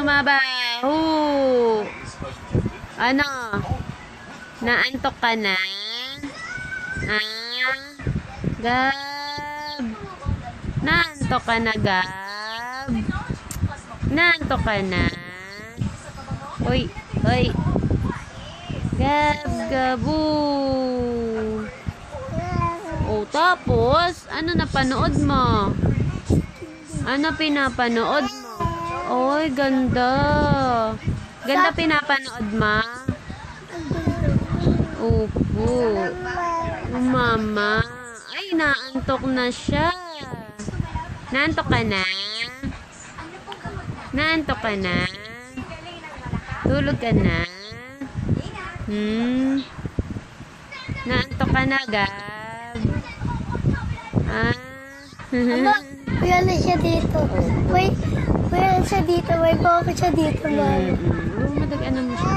mabaho. Ano? Naantok ka na? Gab? Naantok ka na, Gab? Naantok ka na? Hoy, hoy. Gab, Gabu. O, tapos, ano napanood mo? Ano pinapanood mo? Oy, ganda. Ganda pinapanood mo? Opo. Mama. Ay, naantok na siya. Naantok ka na? Naantok ka na? Tulog ka na? Naantok ka na, Gab? Ama, kuya na siya dito. May kuya siya dito. May bako siya dito, mama. Madag-ano mo siya?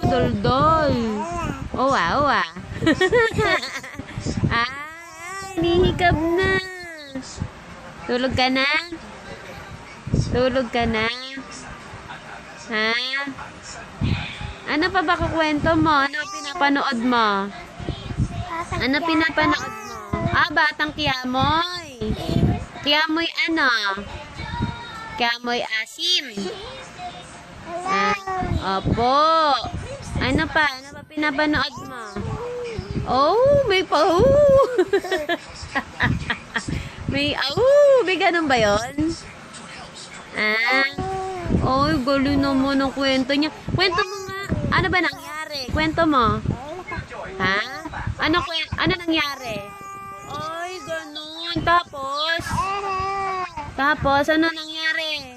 Dol-dol. Owa. Nihikab na. Tulog ka na? Tulog ka na? Ha? Ano pa ba kukwento mo? Ano pinapanood mo? Ano pinapanood mo? Batang Kiamoy. Kiamoy ano? Kiamoy asim. Opo. Ano pa? Ano pa pinapanood mo? Oh, may pau. May ganun ba yun? Oy, galing naman ang kwento niya. Kwento mo nga. Ano ba nangyari? Kwento mo. Ha? Ano nangyari? Oy, ganun. Tapos, ano nangyari?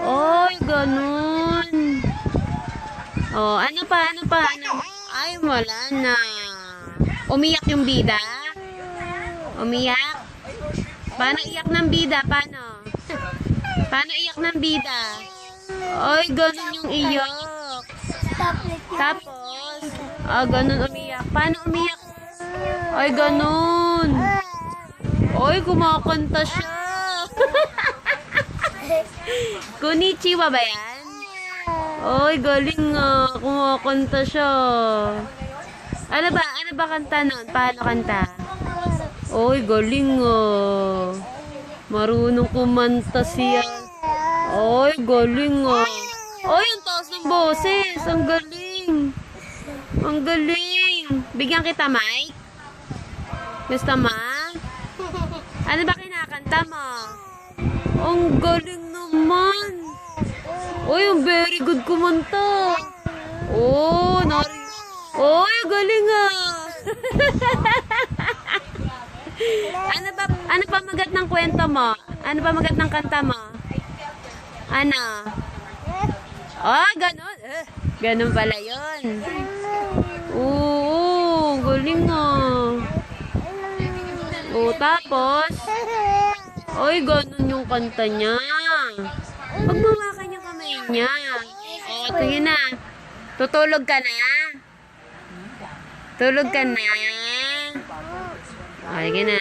Oy, ganun. Oh, ano pa? Ay, wala na. Umiyak yung bida? Umiyak? Paano iyak ng bida? Paano iyak ng bida? Ay, ganun yung iyak. Tapos, ganun umiyak. Paano umiyak? Ay, ganun. Ay, kumakanta siya. Konnichiwa ba yan? Ay, galing nga. Kumakanta siya. Ano ba kanta nun? Paano kanta? Ay, galing nga. Marunong kumanta siya. Ay, galing nga. Ay, ang taas ng boses. Ang galing. Ang galing. Bigyan kita, Mike? Gusto mo? Ano ba kinakanta mo? Ang galing naman. Ay, ang very good kumanta. Oh, Oy, galing ah. Ano pa magat ng kwento mo? Ano pa magat ng kanta mo? Ano? Oh, ganun. Ganun pala yun. Oo, galing ah. Oh, tapos? Oy, ganun yung kanta niya. Pagmawakan yung kamay niya. Oh, sige na. Tutulog ka na? Tulog ka na? Oh, sige na.